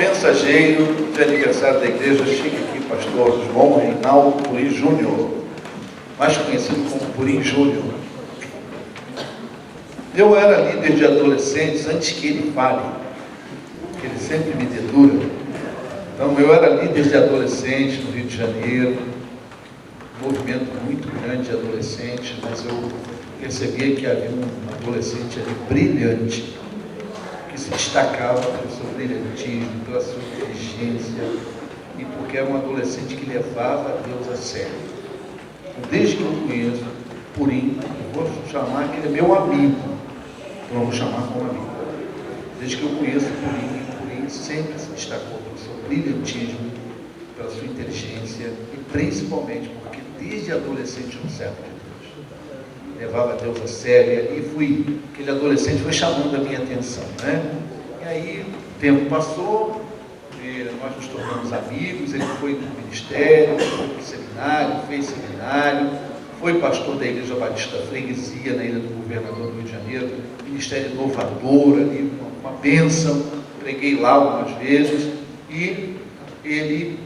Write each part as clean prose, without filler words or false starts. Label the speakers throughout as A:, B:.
A: mensageiro de aniversário da igreja, chega aqui, pastor João Reinaldo Purim Júnior, mais conhecido como Purim Júnior. Eu era líder de adolescentes antes que ele fale, que ele sempre me dedura. Então, eu era líder de adolescentes no Rio de Janeiro, um movimento muito grande de adolescentes, mas eu percebia que havia um adolescente ali brilhante, que se destacava pelo seu brilhantismo, pela sua inteligência, e porque era um adolescente que levava a Deus a sério. Então, desde que eu conheço Purim, eu vou chamar que ele é meu amigo, então eu vou chamar como amigo. Desde que eu conheço Purim sempre se destacou pelo seu brilhantismo, pela sua inteligência, e principalmente porque desde adolescente eu servo de Deus. Levava a Deus a sério, e aquele adolescente foi chamando a minha atenção, né? E aí o tempo passou, nós nos tornamos amigos, ele foi para o ministério, foi para o seminário, fez seminário, foi pastor da Igreja Batista Freguesia, na Ilha do Governador do Rio de Janeiro, ministério inovador ali, uma bênção, preguei lá algumas vezes, e ele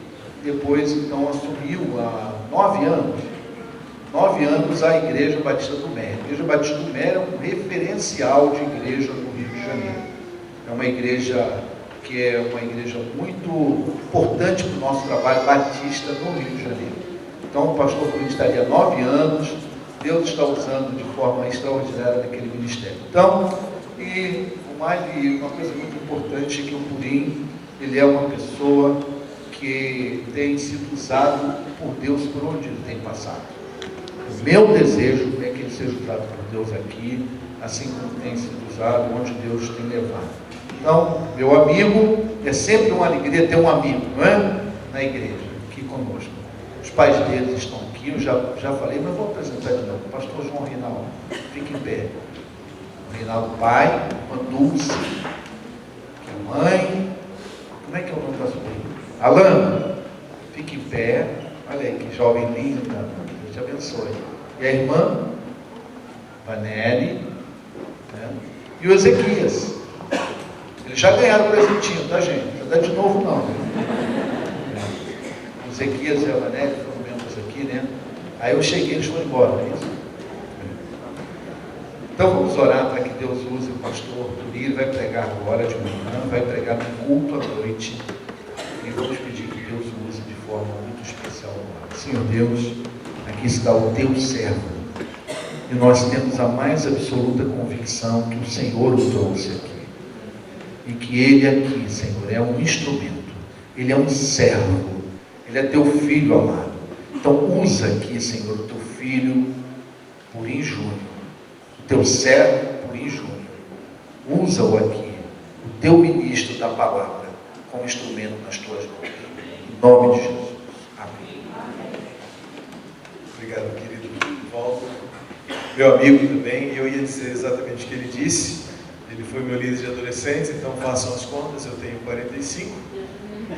A: depois então assumiu há 9 anos a Igreja Batista do Mério. A Igreja Batista do Mério é um referencial de igreja no Rio de Janeiro. É uma igreja que é uma igreja muito importante para o nosso trabalho batista no Rio de Janeiro. Então, o pastor Purim está ali há 9 anos, Deus está usando de forma extraordinária naquele ministério. Então, e uma coisa muito importante é que o Purim, ele é uma pessoa que tem sido usado por Deus por onde ele tem passado. O meu desejo é que ele seja usado por Deus aqui, assim como tem sido usado onde Deus tem levado. Então, meu amigo, é sempre uma alegria ter um amigo, não é? Na igreja, aqui conosco. Os pais deles estão aqui, eu já falei, mas vou apresentar de novo. O pastor João Reinaldo, fique em pé. O Reinaldo pai, uma Dulce, que é mãe. Como é que é o nome da sua mãe? Alan, fique em pé. Olha aí, que jovem linda. Deus te abençoe. E a irmã, Vanelli, né? E o Ezequias. Eles já ganharam o presentinho, tá, gente? Não dá de novo, não. O Ezequias e a Vanelli foram membros aqui, né? Aí eu cheguei, eles foram embora, não é isso? Então vamos orar para que Deus use o pastor Purim. Ele vai pregar agora de manhã, vai pregar no culto à noite. E vamos pedir que Deus use de forma muito especial agora. Senhor Deus, aqui está o teu servo. E nós temos a mais absoluta convicção que o Senhor o trouxe aqui. E que ele aqui, Senhor, é um instrumento. Ele é um servo. Ele é teu filho amado. Então usa aqui, Senhor, o teu filho Purim Júnior. O teu servo Purim Júnior. Usa-o aqui, o teu ministro da palavra, como instrumento nas tuas mãos. Em nome de Jesus. Amém.
B: Obrigado, querido Walter. Meu amigo também, eu ia dizer exatamente o que ele disse. Ele foi meu líder de adolescentes, então façam as contas, eu tenho 45.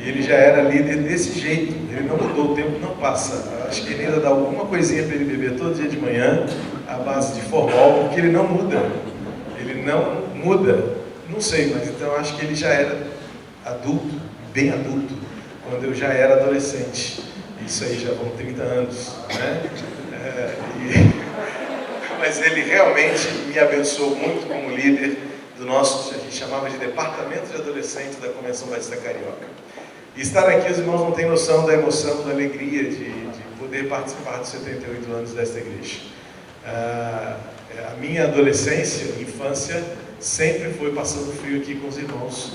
B: E ele já era líder desse jeito, ele não mudou, o tempo não passa. Acho que ele ainda dá alguma coisinha para ele beber todo dia de manhã, à base de formal, porque ele não muda. Ele não muda. Não sei, mas então acho que ele já era adulto, bem adulto, quando eu já era adolescente. Isso aí já vão 30 anos, né? Mas ele realmente me abençoou muito como líder do nosso, a gente chamava de Departamento de Adolescentes da Convenção Batista Carioca. E estar aqui, os irmãos não têm noção da emoção, da alegria de poder participar dos 78 anos desta igreja. A minha adolescência, infância, sempre foi passando frio aqui com os irmãos,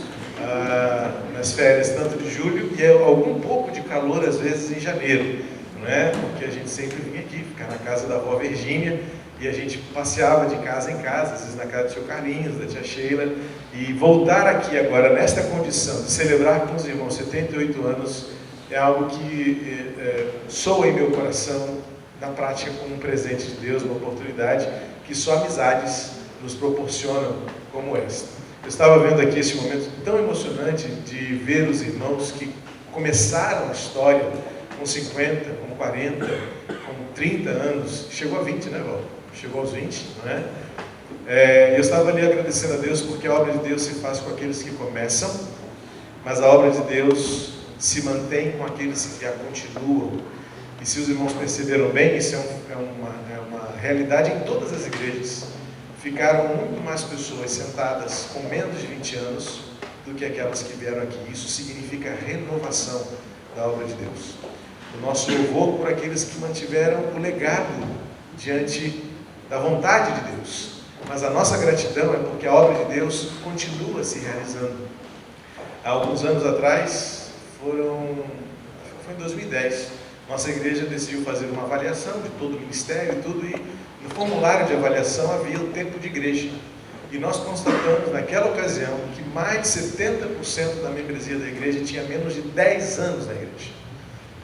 B: nas férias, tanto de julho e algum pouco de calor, às vezes, em janeiro, não é? Porque a gente sempre vinha aqui, ficar na casa da avó Virgínia, e a gente passeava de casa em casa, às vezes na casa do seu Carlinhos, da tia Sheila, e voltar aqui agora, nesta condição de celebrar com os irmãos 78 anos, é algo que soa em meu coração, na prática, como um presente de Deus, uma oportunidade que só amizades nos proporcionam como esta. Eu estava vendo aqui esse momento tão emocionante de ver os irmãos que começaram a história com 50, com 40, com 30 anos, chegou a 20, né, Val? Chegou aos 20, não é? Eu estava ali agradecendo a Deus porque a obra de Deus se faz com aqueles que começam mas a obra de Deus se mantém com aqueles que a continuam. E se os irmãos perceberam bem, isso é uma realidade em todas as igrejas. Ficaram muito mais pessoas sentadas com menos de 20 anos do que aquelas que vieram aqui. Isso significa renovação da obra de Deus. O nosso louvor por aqueles que mantiveram o legado diante da vontade de Deus. Mas a nossa gratidão é porque a obra de Deus continua se realizando. Há alguns anos atrás, foi em 2010, nossa igreja decidiu fazer uma avaliação de todo o ministério e tudo, e no formulário de avaliação havia o tempo de igreja. E nós constatamos naquela ocasião que mais de 70% da membresia da igreja tinha menos de 10 anos na igreja.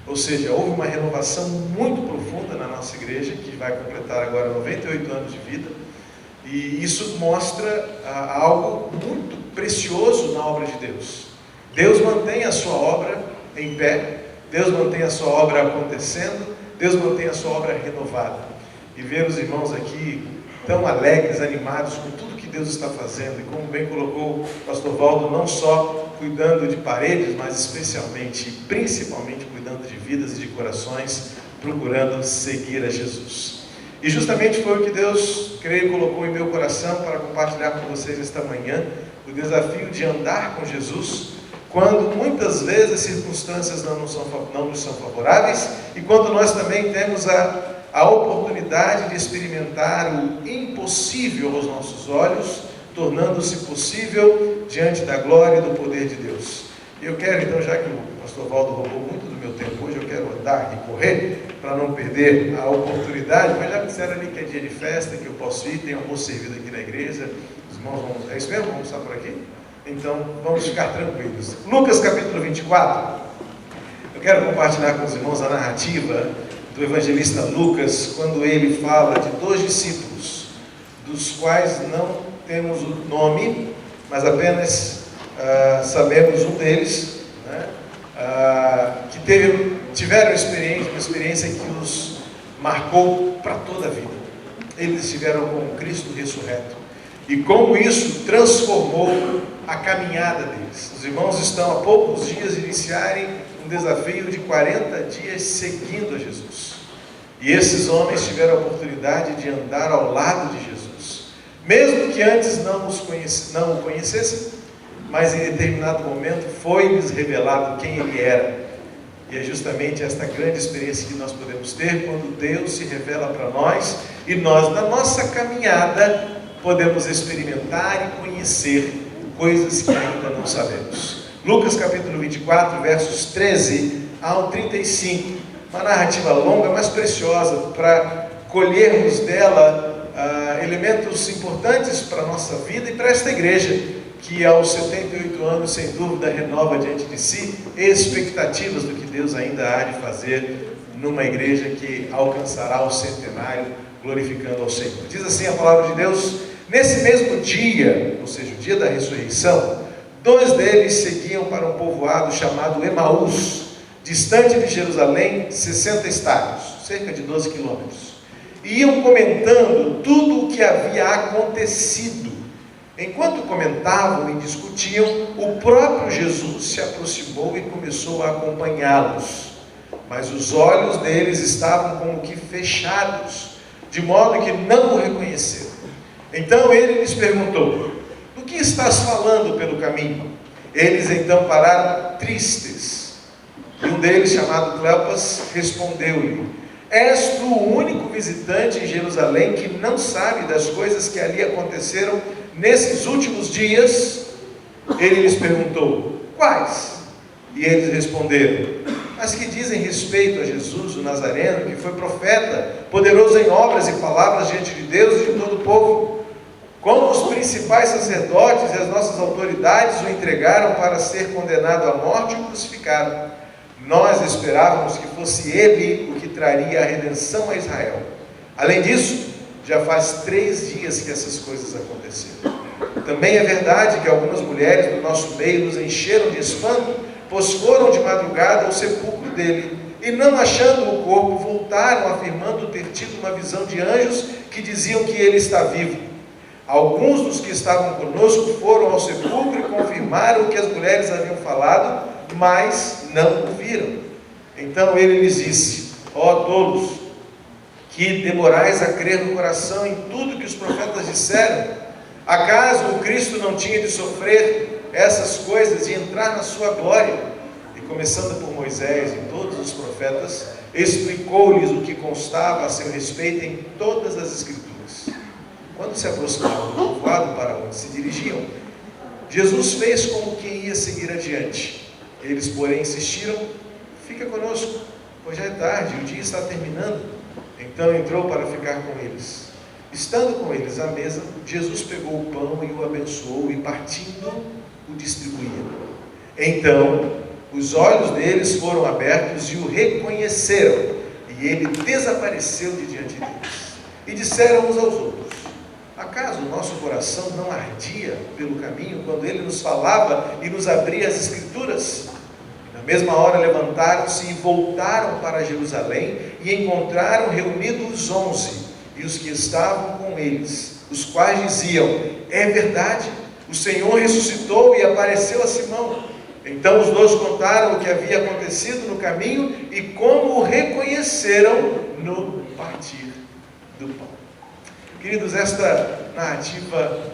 B: Ou seja, houve uma renovação muito profunda na nossa igreja, que vai completar agora 98 anos de vida. E isso mostra algo muito precioso na obra de Deus. Deus mantém a sua obra em pé, Deus mantém a sua obra acontecendo, Deus mantém a sua obra renovada. E ver os irmãos aqui tão alegres, animados com tudo que Deus está fazendo, e como bem colocou o pastor Valdo, não só cuidando de paredes, mas especialmente, principalmente cuidando de vidas e de corações, procurando seguir a Jesus. E justamente foi o que Deus, creio, colocou em meu coração para compartilhar com vocês esta manhã, o desafio de andar com Jesus, quando muitas vezes as circunstâncias não nos são favoráveis, e quando nós também temos a oportunidade de experimentar o impossível aos nossos olhos, tornando-se possível diante da glória e do poder de Deus. E eu quero então, já que o pastor Valdo roubou muito do meu tempo hoje, eu quero andar e correr, para não perder a oportunidade, mas já me disseram ali que é dia de festa, que eu posso ir, tem almoço servido aqui na igreja, os irmãos vão, é isso mesmo? Vamos estar por aqui? Então, vamos ficar tranquilos. Lucas capítulo 24, eu quero compartilhar com os irmãos a narrativa do evangelista Lucas, quando ele fala de 2 discípulos, dos quais não temos o nome, mas apenas sabemos um deles, né, que tiveram uma experiência que os marcou para toda a vida. Eles estiveram com Cristo ressurreto, e como isso transformou a caminhada deles. Os irmãos estão há poucos dias de iniciarem um desafio de 40 dias seguindo a Jesus. E esses homens tiveram a oportunidade de andar ao lado de Jesus, mesmo que antes não o conhecessem, mas em determinado momento foi-lhes revelado quem ele era. E é justamente esta grande experiência que nós podemos ter quando Deus se revela para nós, e nós, na nossa caminhada, podemos experimentar e conhecer coisas que ainda não sabemos. Lucas capítulo 24, versos 13 ao 35, uma narrativa longa, mas preciosa, para colhermos dela elementos importantes para a nossa vida e para esta igreja, que aos 78 anos, sem dúvida, renova diante de si expectativas do que Deus ainda há de fazer numa igreja que alcançará o centenário, glorificando ao Senhor. Diz assim a palavra de Deus: nesse mesmo dia, ou seja, o dia da ressurreição, 2 deles seguiam para um povoado chamado Emaús, distante de Jerusalém, 60 estádios, cerca de 12 quilômetros. E iam comentando tudo o que havia acontecido. Enquanto comentavam e discutiam, o próprio Jesus se aproximou e começou a acompanhá-los. Mas os olhos deles estavam como que fechados, de modo que não o reconheceram. Então ele lhes perguntou: do que estás falando pelo caminho? Eles então pararam tristes. E um deles, chamado Cleopas, respondeu-lhe: és tu o único visitante em Jerusalém que não sabe das coisas que ali aconteceram nesses últimos dias? Ele lhes perguntou: quais? E eles responderam: as que dizem respeito a Jesus, o Nazareno, que foi profeta, poderoso em obras e palavras diante de Deus e de todo o povo. Como os principais sacerdotes e as nossas autoridades o entregaram para ser condenado à morte e o crucificaram. Nós esperávamos que fosse ele o que traria a redenção a Israel. Além disso, já faz 3 dias que essas coisas aconteceram. Também é verdade que algumas mulheres do nosso meio nos encheram de espanto, pois foram de madrugada ao sepulcro dele, e não achando o corpo, voltaram afirmando ter tido uma visão de anjos que diziam que ele está vivo. Alguns dos que estavam conosco foram ao sepulcro e confirmaram o que as mulheres haviam falado, mas não o viram. Então ele lhes disse: ó tolos, que demorais a crer no coração em tudo que os profetas disseram, acaso o Cristo não tinha de sofrer essas coisas e entrar na sua glória? E começando por Moisés e todos os profetas, explicou-lhes o que constava a seu respeito em todas as Escrituras. Quando se aproximavam do povoado para onde se dirigiam, Jesus fez como quem ia seguir adiante. Eles, porém, insistiram: fica conosco, pois já é tarde, o dia está terminando. Então entrou para ficar com eles. Estando com eles à mesa, Jesus pegou o pão e o abençoou, e partindo, o distribuía. Então, os olhos deles foram abertos e o reconheceram, e ele desapareceu de diante deles. E disseram uns aos outros: acaso o nosso coração não ardia pelo caminho, quando ele nos falava e nos abria as Escrituras? Na mesma hora levantaram-se e voltaram para Jerusalém, e encontraram reunidos os 11, e os que estavam com eles, os quais diziam: é verdade, o Senhor ressuscitou e apareceu a Simão. Então os dois contaram o que havia acontecido no caminho e como o reconheceram no partir do pão. Queridos, esta narrativa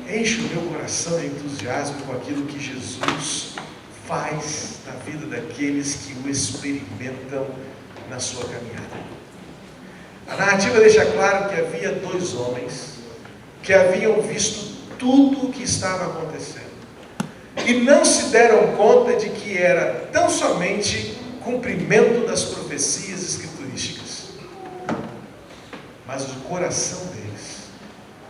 B: enche o meu coração de entusiasmo com aquilo que Jesus faz na vida daqueles que o experimentam na sua caminhada. A narrativa deixa claro que havia dois homens que haviam visto tudo o que estava acontecendo e não se deram conta de que era tão somente cumprimento das profecias escriturísticas. Mas o coração deles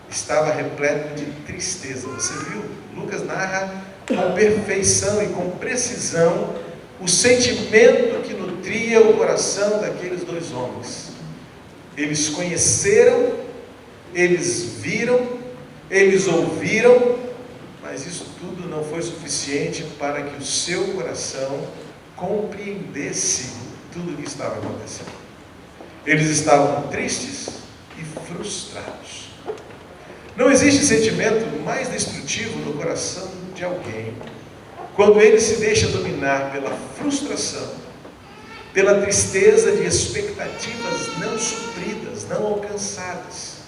B: estava repleto de tristeza. Você viu? Lucas narra com perfeição e com precisão o sentimento que nutria o coração daqueles dois homens. Eles conheceram, eles viram, eles ouviram, mas isso tudo não foi suficiente para que o seu coração compreendesse tudo o que estava acontecendo. Eles estavam tristes e frustrados. Não existe sentimento mais destrutivo no coração de alguém quando ele se deixa dominar pela frustração, pela tristeza de expectativas não supridas, não alcançadas.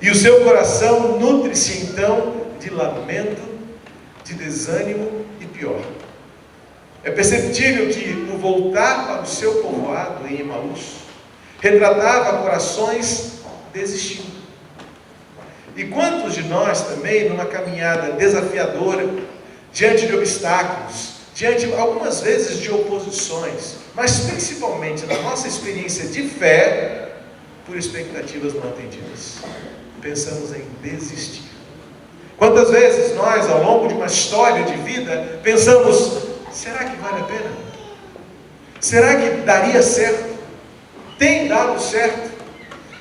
B: E o seu coração nutre-se então de lamento, de desânimo e pior. É perceptível que o voltar para o seu povoado em Emaús retratava corações desistindo. E quantos de nós também, numa caminhada desafiadora, diante de obstáculos, diante algumas vezes de oposições, mas principalmente na nossa experiência de fé, por expectativas não atendidas, pensamos em desistir. Quantas vezes nós, ao longo de uma história de vida, pensamos: será que vale a pena? Será que daria certo? Tem dado certo?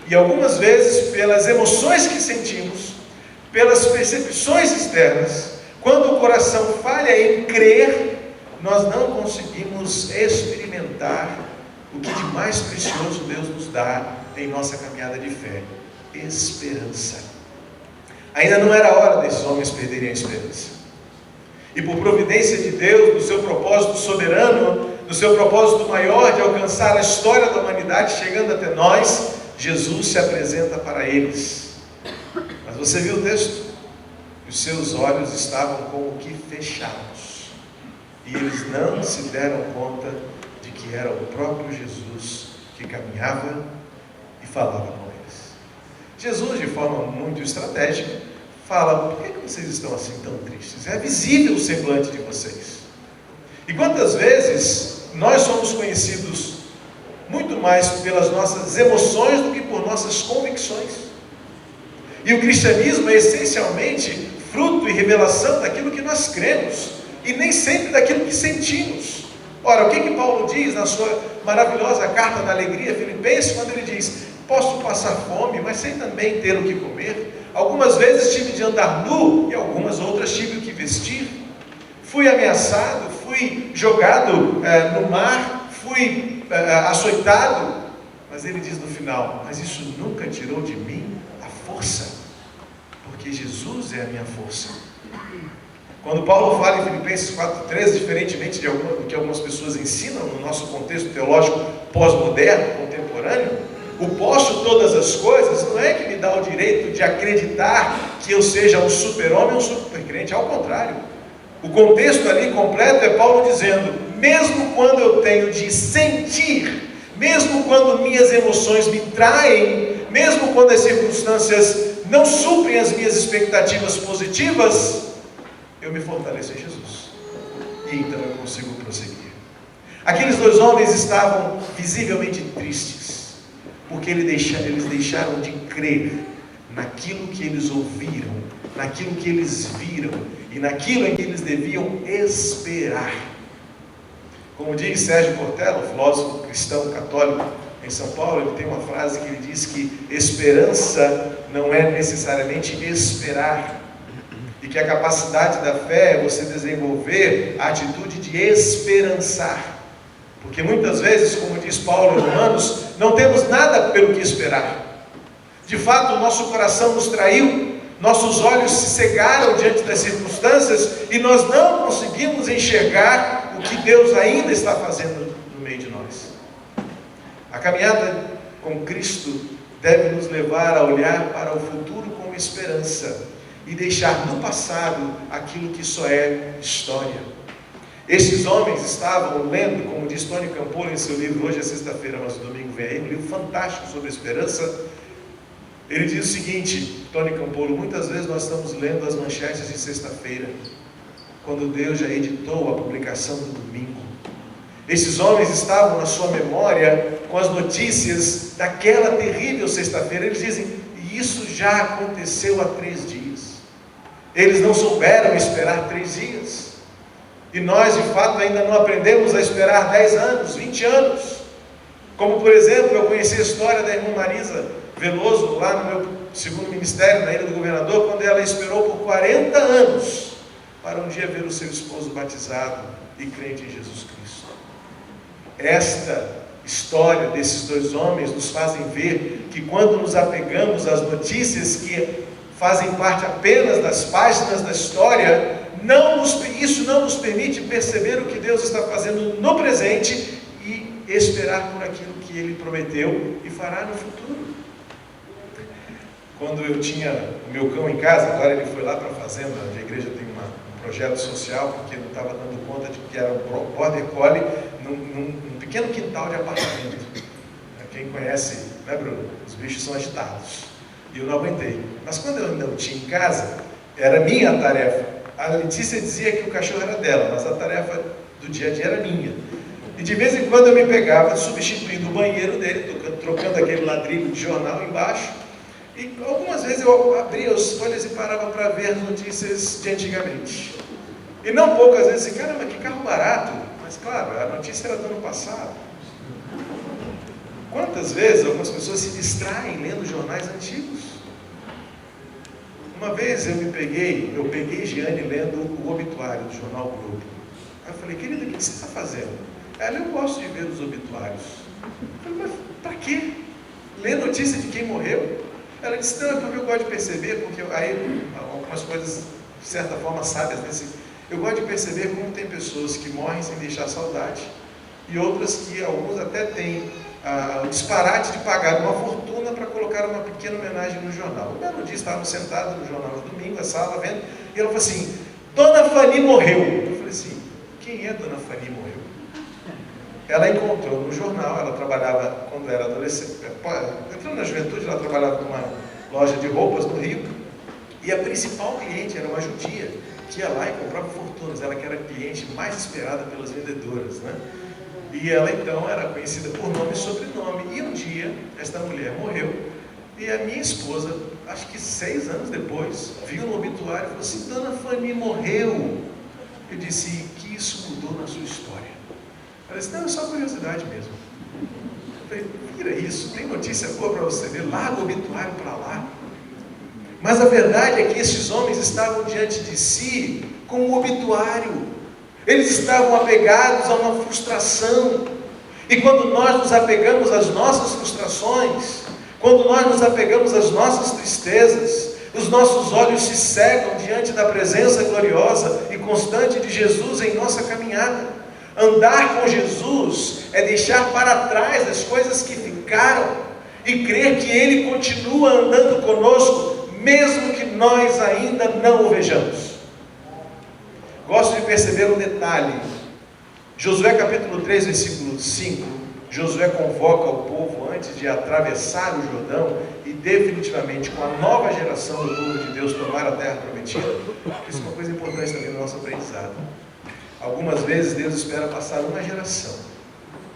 B: E algumas vezes, pelas emoções que sentimos, pelas percepções externas, quando o coração falha em crer, nós não conseguimos experimentar o que de mais precioso Deus nos dá em nossa caminhada de fé: esperança. Ainda não era hora desses homens perderem a esperança. E por providência de Deus, no seu propósito soberano, no seu propósito maior de alcançar a história da humanidade chegando até nós, Jesus se apresenta para eles. Mas você viu o texto? Os seus olhos estavam como que fechados, e eles não se deram conta de que era o próprio Jesus que caminhava e falava com eles. Jesus, de forma muito estratégica, fala: por que vocês estão assim tão tristes? É visível o semblante de vocês. E quantas vezes nós somos conhecidos muito mais pelas nossas emoções do que por nossas convicções. E o cristianismo é essencialmente fruto e revelação daquilo que nós cremos, e nem sempre daquilo que sentimos. Ora, o que Paulo diz na sua maravilhosa carta da alegria, Filipenses, quando ele diz: posso passar fome, mas sem também ter o que comer. Algumas vezes tive de andar nu, e algumas outras tive o que vestir. Fui ameaçado, fui jogado no mar, fui açoitado. Mas ele diz no final: mas isso nunca tirou de mim a força. porque Jesus é a minha força. Quando Paulo fala em Filipenses 4,13, diferentemente do que algumas pessoas ensinam no nosso contexto teológico pós-moderno, contemporâneo, o posso todas as coisas não é que me dá o direito de acreditar que eu seja um super-homem ou um super-crente, ao contrário. O contexto ali completo é Paulo dizendo, mesmo quando eu tenho de sentir, mesmo quando minhas emoções me traem, mesmo quando as circunstâncias não suprem as minhas expectativas positivas, eu me fortaleço em Jesus. E então eu consigo prosseguir. Aqueles dois homens estavam visivelmente tristes, porque eles deixaram de crer naquilo que eles ouviram, naquilo que eles viram e naquilo em que eles deviam esperar. Como diz Sérgio Cortella, filósofo cristão católico em São Paulo, ele tem uma frase que ele diz que esperança não é necessariamente esperar, e que a capacidade da fé é você desenvolver a atitude de esperançar. Porque muitas vezes, como diz Paulo em Romanos, não temos nada pelo que esperar. De fato, o nosso coração nos traiu, nossos olhos se cegaram diante das circunstâncias e nós não conseguimos enxergar o que Deus ainda está fazendo no meio de nós. A caminhada com Cristo deve nos levar a olhar para o futuro com esperança e deixar no passado aquilo que só é história. Estes homens estavam lendo, como diz Tony Campolo em seu livro, hoje é sexta-feira, mas o domingo vem aí, um livro fantástico sobre esperança. Ele diz o seguinte, Tony Campolo, muitas vezes nós estamos lendo as manchetes de sexta-feira, quando Deus já editou a publicação do domingo. Esses homens estavam na sua memória com as notícias daquela terrível sexta-feira. Eles dizem, e isso já aconteceu há 3 dias. Eles não souberam esperar 3 dias. E nós, de fato, ainda não aprendemos a esperar 10 anos, 20 anos. Como, por exemplo, eu conheci a história da irmã Marisa Veloso, lá no meu segundo ministério, na Ilha do Governador, quando ela esperou por 40 anos para um dia ver o seu esposo batizado e crente em Jesus Cristo. Esta história desses dois homens nos fazem ver que quando nos apegamos às notícias que fazem parte apenas das páginas da história, isso não nos permite perceber o que Deus está fazendo no presente e esperar por aquilo que Ele prometeu e fará no futuro. Quando eu tinha o meu cão em casa, agora ele foi lá para a fazenda, onde a igreja tem um projeto social, porque não estava dando conta de que era um border collie num pequeno quintal de apartamento. Quem conhece, né, Bruno? Os bichos são agitados. E eu não aguentei. Mas quando eu ainda o tinha em casa, era minha a tarefa. A Letícia dizia que o cachorro era dela, mas a tarefa do dia a dia era minha. E de vez em quando eu me pegava substituindo o banheiro dele, trocando aquele ladrilho de jornal embaixo. E algumas vezes eu abria as folhas e parava para ver as notícias de antigamente. E não poucas vezes assim, caramba, que carro barato. Mas claro, a notícia era do ano passado. Quantas vezes algumas pessoas se distraem lendo jornais antigos? Uma vez eu peguei Giane lendo o obituário do jornal Globo. Aí eu falei, querida, o que você está fazendo? Ela, eu gosto de ver os obituários. Eu falei, mas para quê? Ler notícia de quem morreu? Ela disse, não, é porque eu gosto de perceber, porque aí algumas coisas, de certa forma, sábias, assim, eu gosto de perceber como tem pessoas que morrem sem deixar saudade, e outras que, alguns até têm o disparate de pagar uma fortuna para colocar uma pequena homenagem no jornal. Um belo dia estávamos sentados no jornal no domingo, a sala, vendo, e ela falou assim, Dona Fani morreu. Eu falei assim, quem é Dona Fani morreu? Ela encontrou no jornal, ela trabalhava quando era adolescente, entrou na juventude, ela trabalhava numa loja de roupas no Rio, e a principal cliente era uma judia, que ia lá e comprava fortunas, ela que era a cliente mais esperada pelas vendedoras, né? E ela então era conhecida por nome e sobrenome, e um dia esta mulher morreu, e a minha esposa, acho que 6 anos depois, viu no obituário e falou assim, Dona Fani morreu. Eu disse, e que isso mudou na sua história? Ela disse, não, é só curiosidade mesmo. Eu falei, vira isso, tem notícia boa para você ver, larga o obituário para lá. Mas a verdade é que esses homens estavam diante de si com um obituário. Eles estavam apegados a uma frustração. E quando nós nos apegamos às nossas frustrações, quando nós nos apegamos às nossas tristezas, Os nossos olhos se cegam diante da presença gloriosa e constante de Jesus em nossa caminhada. Andar com Jesus é deixar para trás as coisas que ficaram e crer que Ele continua andando conosco, mesmo que nós ainda não o vejamos. Gosto de perceber um detalhe. Josué capítulo 3, versículo 5. Josué convoca o povo antes de atravessar o Jordão e definitivamente com a nova geração do povo de Deus tomar a terra prometida. Isso é uma coisa importante também no nosso aprendizado. Algumas vezes Deus espera passar uma geração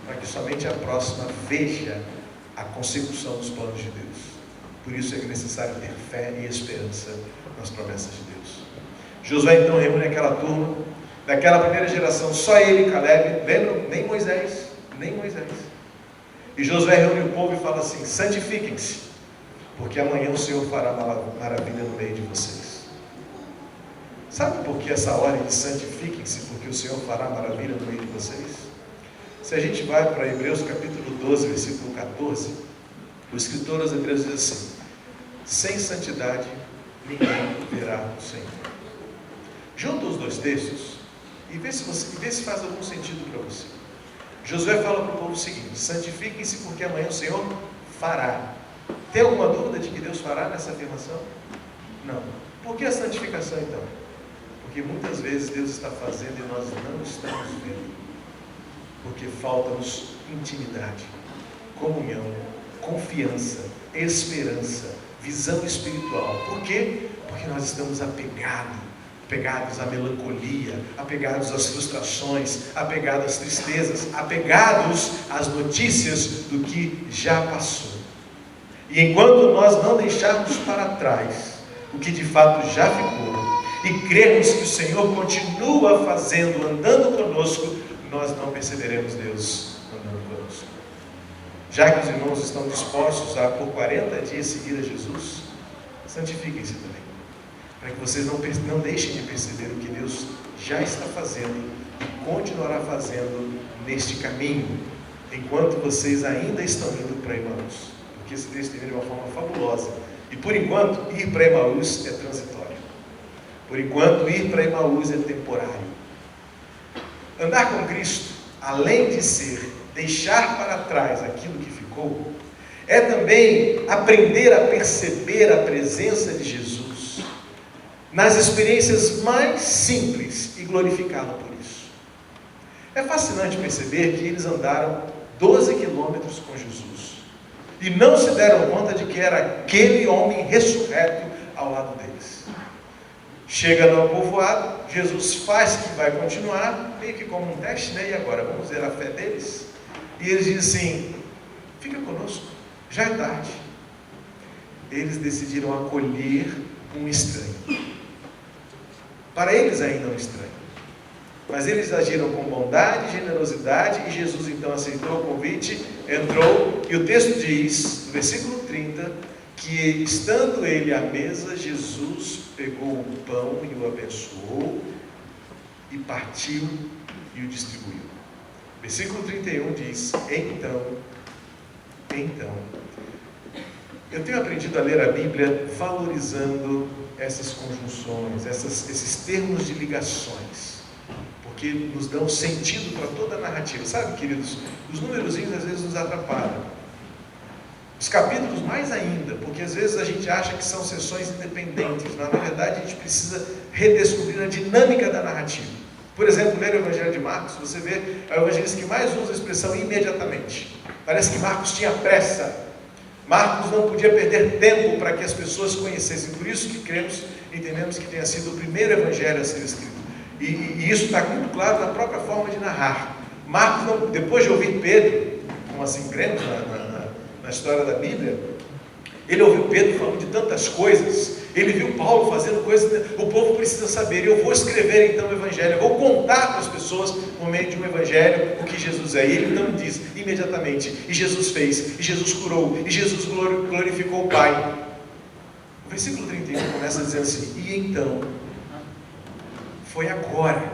B: para que somente a próxima veja a consecução dos planos de Deus. Por isso é necessário ter fé e esperança nas promessas de Deus. Josué então reúne aquela turma, daquela primeira geração, só ele e Caleb, lembram? Nem Moisés. E Josué reúne o povo e fala assim: santifiquem-se, porque amanhã o Senhor fará maravilha no meio de vocês. Sabe por que essa ordem de santifiquem-se, porque o Senhor fará maravilha no meio de vocês? Se a gente vai para Hebreus capítulo 12, versículo 14, o escritor aos Hebreus diz assim: sem santidade ninguém verá o Senhor. Junta os dois textos e vê se faz algum sentido para você. Josué fala para o povo o seguinte: santifiquem-se porque amanhã o Senhor fará. Tem alguma dúvida de que Deus fará nessa afirmação? Não. Por que a santificação então? Porque muitas vezes Deus está fazendo e nós não estamos vendo. Porque falta-nos intimidade, comunhão, confiança, esperança, visão espiritual. Por quê? Porque nós estamos apegados à melancolia, apegados às frustrações, apegados às tristezas, apegados às notícias do que já passou. E enquanto nós não deixarmos para trás o que de fato já ficou, e crermos que o Senhor continua fazendo, andando conosco, nós não perceberemos Deus andando conosco. Já que os irmãos estão dispostos a por 40 dias seguir a Jesus, santifiquem-se também, para que vocês não deixem de perceber o que Deus já está fazendo e continuará fazendo neste caminho, enquanto vocês ainda estão indo para Emaús. Porque esse texto termina de uma forma fabulosa. E por enquanto, ir para Emaús é transitório. Por enquanto, ir para Emaús é temporário. Andar com Cristo, além de ser deixar para trás aquilo que ficou, é também aprender a perceber a presença de Jesus nas experiências mais simples e glorificá-lo por isso. É fascinante perceber que eles andaram 12 quilômetros com Jesus e não se deram conta de que era aquele homem ressurreto ao lado deles. Chega no povoado, Jesus faz que vai continuar, meio que como um teste, né? E agora, vamos ver a fé deles? E eles dizem assim: fica conosco, já é tarde. Eles decidiram acolher um estranho. Para eles ainda um estranho. Mas eles agiram com bondade e generosidade, e Jesus então aceitou o convite, entrou, e o texto diz, no versículo 30, que estando ele à mesa, Jesus pegou o pão e o abençoou, e partiu e o distribuiu. Versículo 31 diz: então, eu tenho aprendido a ler a Bíblia valorizando essas conjunções, esses termos de ligações, porque nos dão sentido para toda a narrativa. Sabe, queridos, os numerozinhos às vezes nos atrapalham. Os capítulos mais ainda, porque às vezes a gente acha que são sessões independentes, mas na verdade a gente precisa redescobrir a dinâmica da narrativa. Por exemplo, ler o Evangelho de Marcos, você vê, é o evangelista que mais usa a expressão imediatamente. Parece que Marcos tinha pressa. Marcos não podia perder tempo para que as pessoas conhecessem. Por isso que entendemos que tenha sido o primeiro evangelho a ser escrito. E isso está muito claro na própria forma de narrar. Marcos, depois de ouvir Pedro, como assim cremos na história da Bíblia, ele ouviu Pedro falando de tantas coisas, ele viu Paulo fazendo coisas, o povo precisa saber, eu vou escrever então o Evangelho, eu vou contar para as pessoas, por meio de um Evangelho, o que Jesus é. E ele então diz, imediatamente, e Jesus fez, e Jesus curou, e Jesus glorificou o Pai. O versículo 31 começa dizendo assim: e então, foi agora,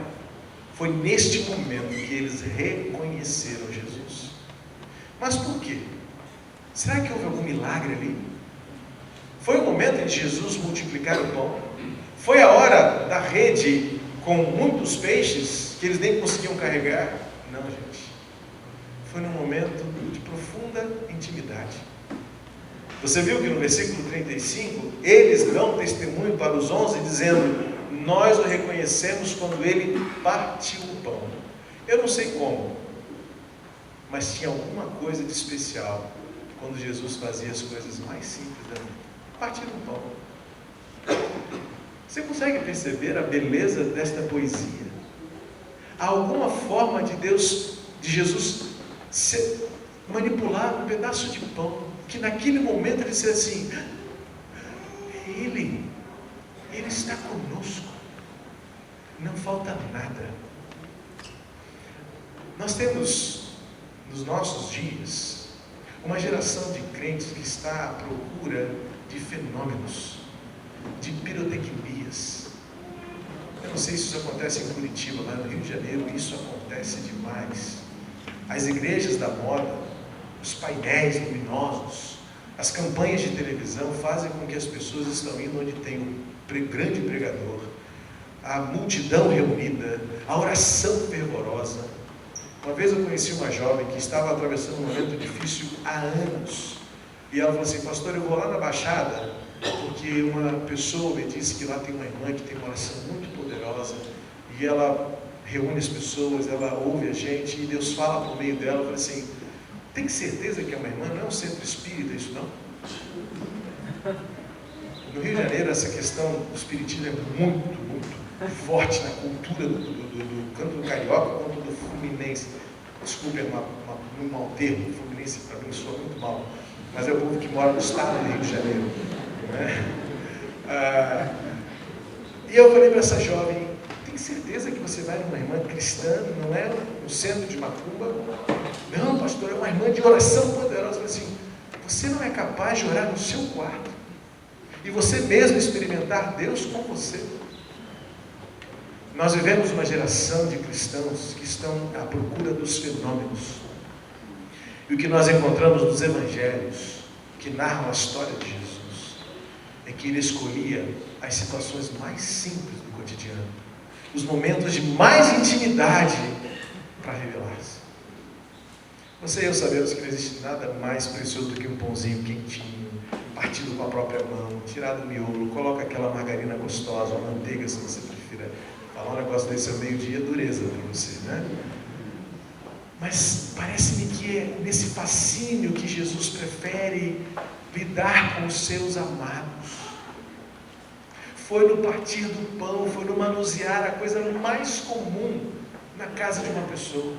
B: foi neste momento que eles reconheceram Jesus. Mas por quê? Será que houve algum milagre ali? Foi o momento de Jesus multiplicar o pão. Foi a hora da rede com muitos peixes que eles nem conseguiam carregar. Não, gente. Foi num momento de profunda intimidade. Você viu que no versículo 35, eles dão testemunho para os 11, dizendo: nós o reconhecemos quando ele partiu o pão. Eu não sei como, mas tinha alguma coisa de especial quando Jesus fazia as coisas mais simples da vida. Partir o pão. Você consegue perceber a beleza desta poesia? Há alguma forma de Jesus manipular um pedaço de pão, que naquele momento ele disse assim: Ele está conosco, não falta nada. Nós temos, nos nossos dias, uma geração de crentes que está à procura de fenômenos, de pirotecnias. Eu não sei se isso acontece em Curitiba, mas no Rio de Janeiro isso acontece demais. As igrejas da moda, os painéis luminosos, as campanhas de televisão fazem com que as pessoas estão indo onde tem um grande pregador, a multidão reunida, a oração fervorosa. Uma vez eu conheci uma jovem que estava atravessando um momento difícil há anos, e ela falou assim: pastor, eu vou lá na Baixada, porque uma pessoa me disse que lá tem uma irmã que tem uma oração muito poderosa, e ela reúne as pessoas, ela ouve a gente, e Deus fala por meio dela. Eu falei assim: tem certeza que é uma irmã? Não é um centro espírita isso não? No Rio de Janeiro essa questão do espiritismo é muito forte na cultura do canto do carioca quanto do fluminense. Desculpe, é um mau termo, o fluminense para mim soa muito mal, mas é o povo que mora no estado do Rio de Janeiro, né? E eu falei para essa jovem: tem certeza que você vai numa irmã cristã, não é no centro de macumba? Não, pastor, é uma irmã de oração poderosa. Eu falei assim: você não é capaz de orar no seu quarto e você mesmo experimentar Deus com você? Nós vivemos uma geração de cristãos que estão à procura dos fenômenos, e o que nós encontramos nos evangelhos que narram a história de Jesus é que ele escolhia as situações mais simples do cotidiano, os momentos de mais intimidade, para revelar-se. Você e eu sabemos que não existe nada mais precioso do que um pãozinho quentinho, partido com a própria mão, tirado do miolo, coloca aquela margarina gostosa, uma manteiga, se você prefira. Falar um negócio desse ao meio-dia é dureza para você, né? Mas parece-me que é nesse fascínio que Jesus prefere lidar com os seus amados. Foi no partir do pão, foi no manusear a coisa mais comum na casa de uma pessoa.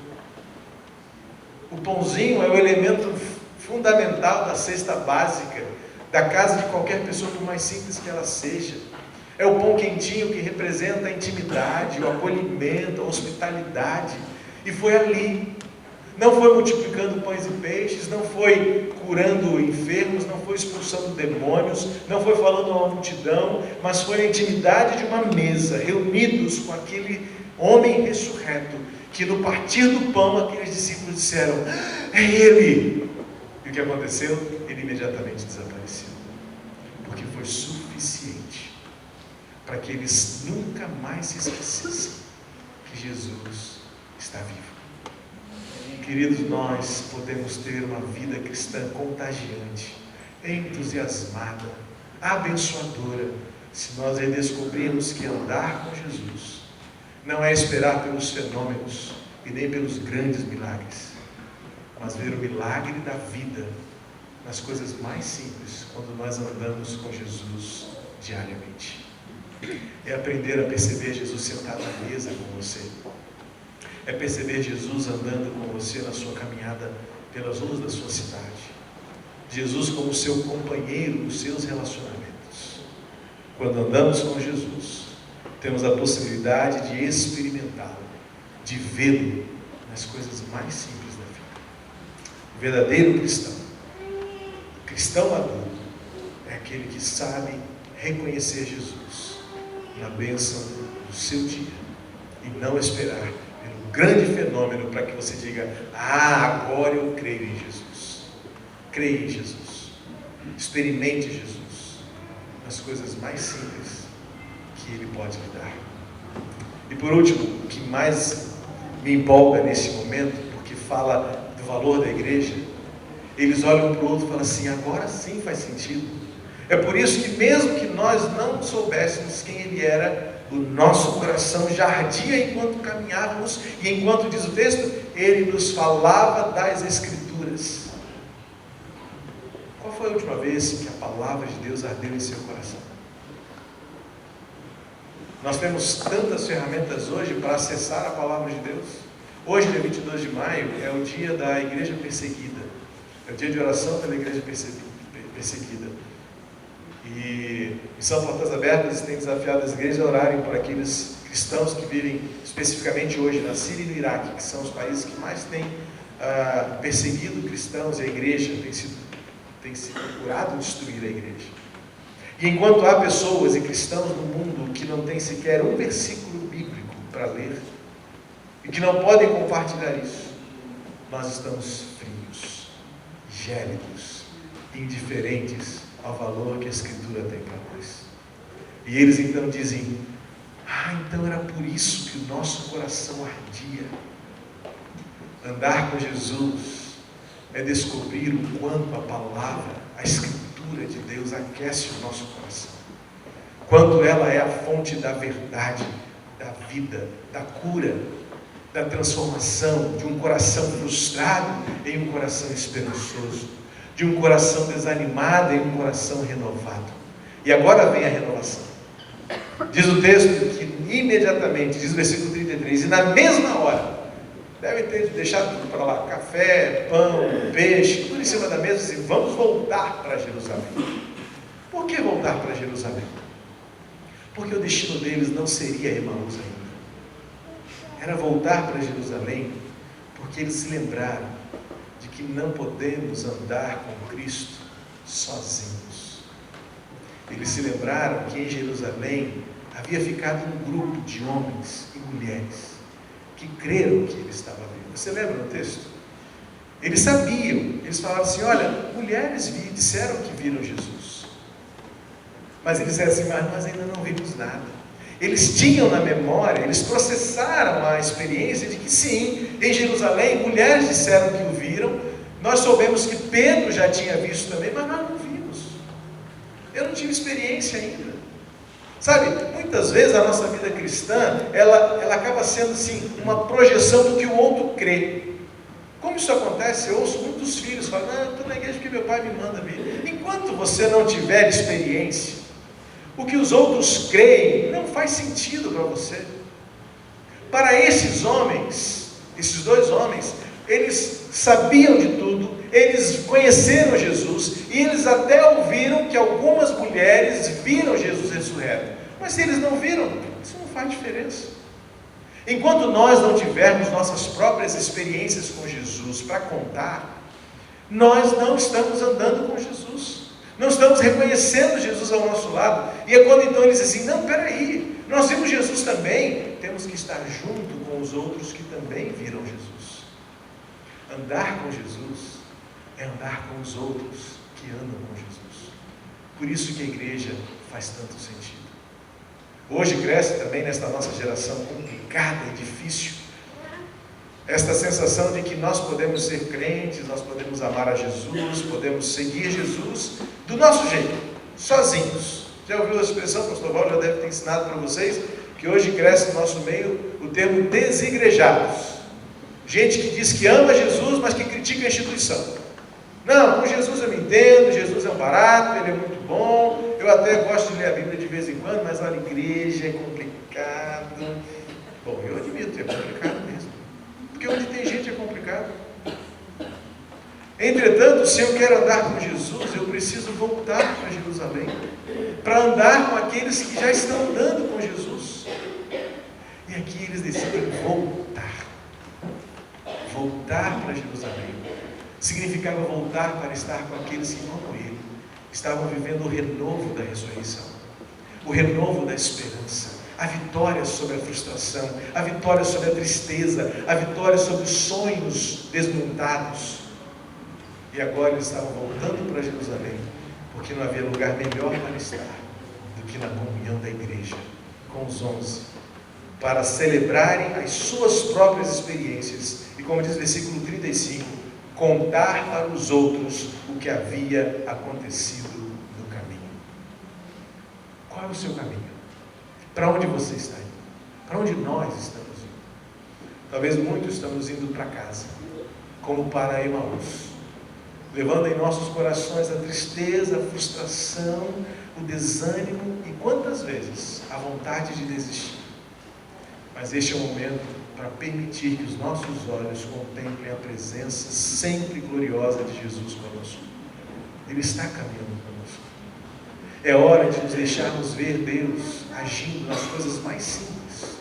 B: O pãozinho é o elemento fundamental da cesta básica da casa de qualquer pessoa, por mais simples que ela seja. É o pão quentinho que representa a intimidade, o acolhimento, a hospitalidade. E foi ali. Não foi multiplicando pães e peixes, não foi curando enfermos, não foi expulsando demônios, não foi falando a uma multidão, mas foi a intimidade de uma mesa, reunidos com aquele homem ressurreto, que no partir do pão, aqueles discípulos disseram: é Ele! E o que aconteceu? Ele imediatamente desapareceu. Porque foi suficiente para que eles nunca mais se esquecessem que Jesus está vivo. Queridos, nós podemos ter uma vida cristã contagiante, entusiasmada, abençoadora, se nós redescobrirmos que andar com Jesus não é esperar pelos fenômenos e nem pelos grandes milagres, mas ver o milagre da vida nas coisas mais simples, quando nós andamos com Jesus diariamente. É aprender a perceber Jesus sentado à mesa com você. É perceber Jesus andando com você na sua caminhada pelas ruas da sua cidade. Jesus como seu companheiro nos seus relacionamentos. Quando andamos com Jesus, temos a possibilidade de experimentá-lo, de vê-lo nas coisas mais simples da vida. O verdadeiro cristão, o cristão adulto, é aquele que sabe reconhecer Jesus na bênção do seu dia e não esperar pelo grande fenômeno para que você diga: ah, agora eu creio em Jesus. Creia em Jesus, experimente Jesus, nas coisas mais simples que Ele pode lhe dar. E por último, o que mais me empolga nesse momento, porque fala do valor da igreja, eles olham para o outro e falam assim: agora sim faz sentido. É por isso que mesmo que nós não soubéssemos quem Ele era, o nosso coração já ardia enquanto caminhávamos, e enquanto diz o texto, Ele nos falava das Escrituras. Qual foi a última vez que a palavra de Deus ardeu em seu coração? Nós temos tantas ferramentas hoje para acessar a palavra de Deus. Hoje, dia 22 de maio, é o dia da igreja perseguida. É o dia de oração pela igreja perseguida. E em São Portas Abertas tem desafiado as igrejas a orarem por aqueles cristãos que vivem especificamente hoje na Síria e no Iraque, que são os países que mais têm perseguido cristãos, e a igreja tem se procurado destruir a igreja. E enquanto há pessoas e cristãos no mundo que não têm sequer um versículo bíblico para ler, e que não podem compartilhar isso, nós estamos frios, gélidos, indiferentes ao valor que a Escritura tem para nós. E eles então dizem: então era por isso que o nosso coração ardia. Andar com Jesus é descobrir o quanto a palavra, a Escritura de Deus aquece o nosso coração, quanto ela é a fonte da verdade, da vida, da cura, da transformação de um coração frustrado em um coração esperançoso, de um coração desanimado em um coração renovado. E agora vem a renovação. Diz o texto que imediatamente, diz o versículo 33, e na mesma hora, devem ter deixado tudo para lá, café, pão, peixe, tudo em cima da mesa, e vamos voltar para Jerusalém. Por que voltar para Jerusalém? Porque o destino deles não seria Emaús ainda. Era voltar para Jerusalém, porque eles se lembraram de que não podemos andar com Cristo sozinhos. Eles se lembraram que em Jerusalém havia ficado um grupo de homens e mulheres que creram que Ele estava vivo. Você lembra no texto? Eles sabiam, eles falavam assim: olha, mulheres disseram que viram Jesus. Mas eles disseram assim: mas nós ainda não vimos nada. Eles tinham na memória, eles processaram a experiência de que sim, em Jerusalém, mulheres disseram que o viram. Nós soubemos que Pedro já tinha visto também, mas nós não vimos. Eu não tive experiência ainda. Sabe, muitas vezes a nossa vida cristã, ela acaba sendo assim, uma projeção do que o outro crê. Como isso acontece? Eu ouço muitos filhos falam: não, eu estou na igreja porque meu pai me manda vir. Enquanto você não tiver experiência, o que os outros creem não faz sentido para você. Para esses homens, esses dois homens, eles sabiam de tudo, eles conheceram Jesus, e eles até ouviram que algumas mulheres viram Jesus ressurreto. Mas se eles não viram, isso não faz diferença. Enquanto nós não tivermos nossas próprias experiências com Jesus para contar, nós não estamos andando com Jesus. Não estamos reconhecendo Jesus ao nosso lado. E é quando então eles dizem: não, peraí, nós vimos Jesus também. Temos que estar junto com os outros que também viram Jesus. Andar com Jesus é andar com os outros que andam com Jesus. Por isso que a igreja faz tanto sentido. Hoje cresce também nesta nossa geração complicada e difícil esta sensação de que nós podemos ser crentes, nós podemos amar a Jesus, podemos seguir Jesus do nosso jeito, sozinhos. Já ouviu a expressão? O pastor Paulo já deve ter ensinado para vocês que hoje cresce no nosso meio o termo desigrejados. Gente que diz que ama Jesus, mas que critica a instituição. Não, com Jesus eu me entendo, Jesus é um barato, Ele é muito bom, eu até gosto de ler a Bíblia de vez em quando, mas olha, a igreja é complicado. Bom, eu admito, é complicado mesmo. Porque onde tem gente é complicado. Entretanto, se eu quero andar com Jesus, eu preciso voltar para Jerusalém, para andar com aqueles que já estão andando com Jesus. E aqui eles decidem voltar. Voltar para Jerusalém significava voltar para estar com aqueles que, como ele, estavam vivendo o renovo da ressurreição, o renovo da esperança, a vitória sobre a frustração, a vitória sobre a tristeza, a vitória sobre os sonhos desmontados. E agora eles estavam voltando para Jerusalém, porque não havia lugar melhor para estar que na comunhão da igreja com os 11, para celebrarem as suas próprias experiências e, como diz o versículo 35, contar para os outros o que havia acontecido no caminho. Qual é o seu caminho? Para onde você está indo? Para onde nós estamos indo? Talvez muitos estamos indo para casa, como para Emaús, levando em nossos corações a tristeza, a frustração, o desânimo e quantas vezes a vontade de desistir. Mas este é o momento para permitir que os nossos olhos contemplem a presença sempre gloriosa de Jesus conosco. Ele está caminhando conosco. É hora de nos deixarmos ver Deus agindo nas coisas mais simples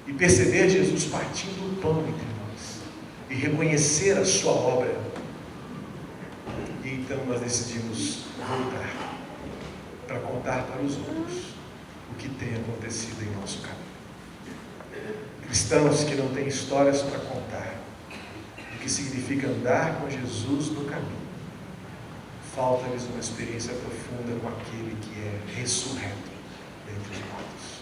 B: e perceber Jesus partindo o pão entre nós e reconhecer a sua obra. E então nós decidimos voltar para contar para os outros o que tem acontecido em nosso caminho. Cristãos que não têm histórias para contar do que significa andar com Jesus no caminho, falta-lhes uma experiência profunda com aquele que é ressurreto dentre os mortos.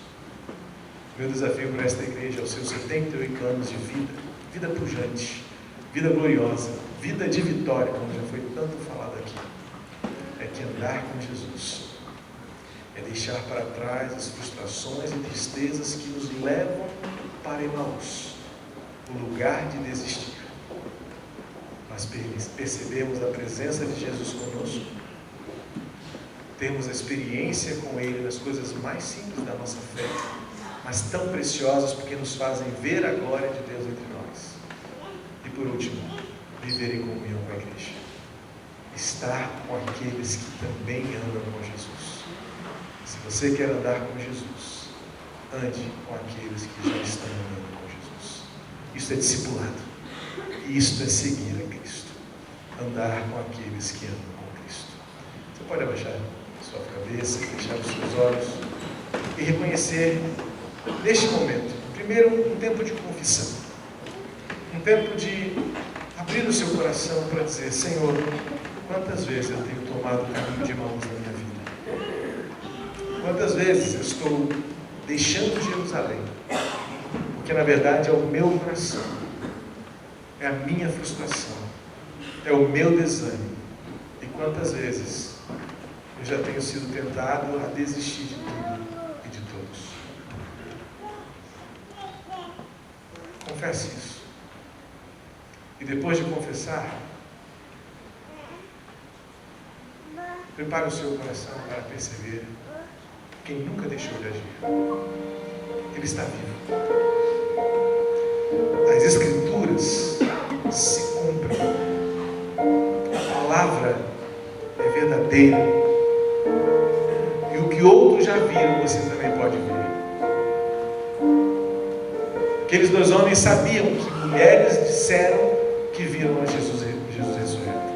B: Meu desafio para esta igreja, aos seus 78 anos de vida, vida pujante, vida gloriosa, vida de vitória, como já foi tanto falado aqui, é que andar com Jesus é deixar para trás as frustrações e tristezas que nos levam para Emaús, o lugar de desistir. Mas percebemos a presença de Jesus conosco, temos a experiência com Ele nas coisas mais simples da nossa fé, mas tão preciosas porque nos fazem ver a glória de Deus entre nós. E por último, viver em comunhão com a igreja, estar com aqueles que também andam com Jesus. Se você quer andar com Jesus, ande com aqueles que já estão andando com Jesus. Isso é discipulado. Isto é seguir a Cristo. Andar com aqueles que andam com Cristo. Você pode abaixar sua cabeça, fechar os seus olhos e reconhecer, neste momento, primeiro um tempo de confissão. Um tempo de abrir o seu coração para dizer: Senhor, quantas vezes eu tenho tomado o caminho de Emaús na minha vida? Quantas vezes eu estou deixando Jerusalém, porque na verdade é o meu coração, é a minha frustração, é o meu desânimo. E quantas vezes eu já tenho sido tentado a desistir de tudo e de todos. Confesse isso. E depois de confessar, prepare o seu coração para perceber quem nunca deixou de agir. Ele está vivo. As Escrituras se cumprem. A palavra é verdadeira. E o que outros já viram, você também pode ver. Aqueles dois homens sabiam que mulheres disseram que viram a Jesus ressurreto.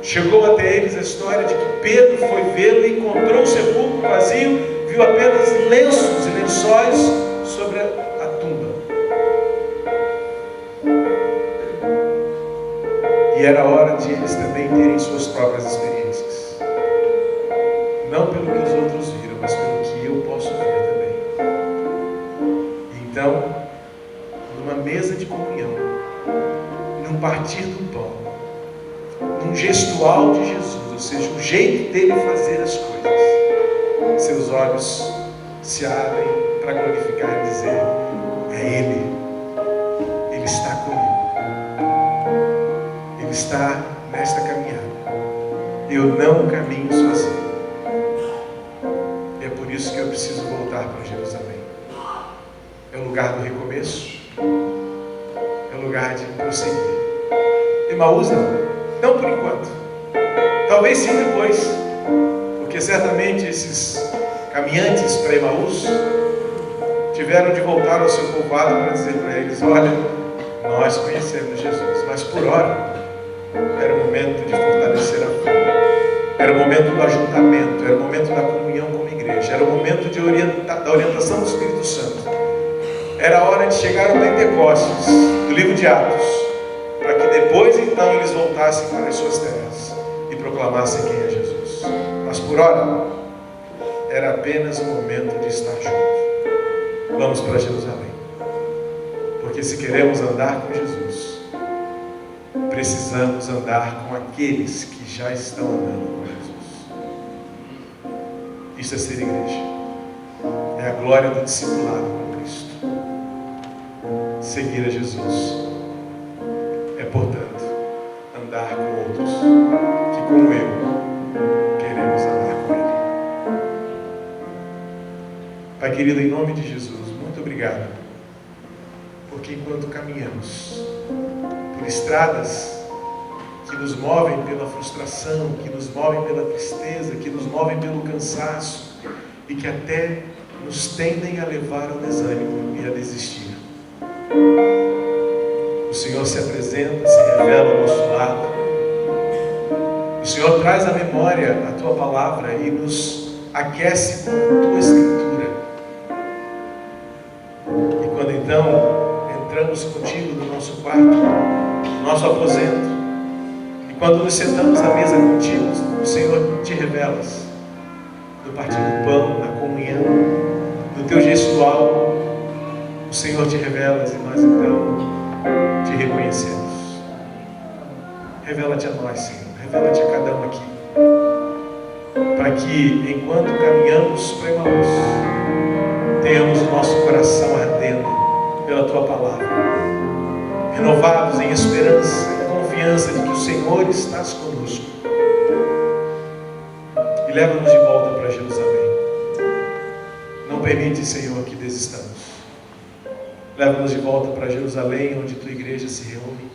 B: Chegou até eles a história de que Pedro foi vê-lo e encontrou o sepulcro vazio, viu apenas lenços e lençóis sobre a tumba. E era hora de eles também terem suas próprias experiências. Não pelo que os outros viram, mas pelo que eu posso ver também. E então, numa mesa de comunhão, num partir do pão, num gestual de Jesus, ou seja, um jeito dele fazer as coisas, seus olhos se abrem para glorificar e dizer: é Ele está comigo, Ele está nesta caminhada, eu não caminho sozinho, e é por isso que eu preciso voltar para Jerusalém. É o lugar do recomeço, é o lugar de prosseguir. Emaús não por enquanto, talvez sim depois, porque certamente esses caminhantes para Emaús tiveram de voltar ao seu povoado para dizer para eles: olha, nós conhecemos Jesus, mas por hora era o momento de fortalecer a fé, era o momento do ajuntamento, era o momento da comunhão como igreja, era o momento da orientação do Espírito Santo, era a hora de chegar ao Pentecostes do livro de Atos, para que depois então eles voltassem para as suas terras e proclamassem quem é Jesus. Mas por hora era apenas um momento de estar junto. Vamos para Jerusalém. Porque se queremos andar com Jesus, precisamos andar com aqueles que já estão andando com Jesus. Isso é ser igreja. É a glória do discipulado com Cristo. Seguir a Jesus é, portanto, andar com outros que, como eu, queremos andar com Ele. Pai querido, em nome de Jesus, muito obrigado, porque enquanto caminhamos por estradas que nos movem pela frustração, que nos movem pela tristeza, que nos movem pelo cansaço e que até nos tendem a levar ao desânimo e a desistir, o Senhor se apresenta, se revela ao nosso lado. O Senhor traz à memória a Tua palavra e nos aquece com a Tua Escritura. E quando então entramos contigo no nosso quarto, no nosso aposento, e quando nos sentamos à mesa contigo, o Senhor te revelas no partir do pão, na comunhão, no Teu gestual. O Senhor te revelas e nós então te reconhecemos. Revela-te a nós, Senhor. Revela-te a cada um aqui. Para que, enquanto caminhamos para Emaús, tenhamos o nosso coração ardendo pela Tua palavra, renovados em esperança, em confiança de que o Senhor estás conosco. E leva-nos de volta para Jerusalém. Não permite, Senhor, que desistamos. Leva-nos de volta para Jerusalém, onde Tua igreja se reúne.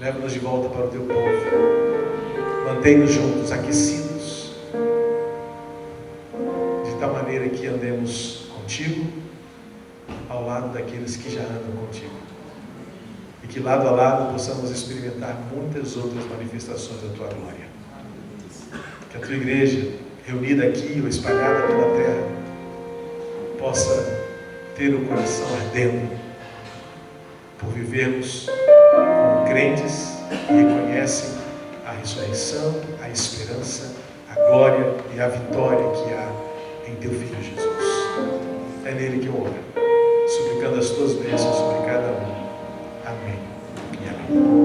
B: Leva-nos de volta para o Teu povo. Mantém-nos juntos, aquecidos, de tal maneira que andemos contigo, ao lado daqueles que já andam contigo. E que lado a lado possamos experimentar muitas outras manifestações da Tua glória. Que a Tua igreja, reunida aqui ou espalhada pela terra, possa ter o coração ardendo por vivermos como crentes que reconhecem a ressurreição, a esperança, a glória e a vitória que há em Teu Filho Jesus. É nele que eu oro, suplicando as Tuas bênçãos sobre cada um. Amém e amém.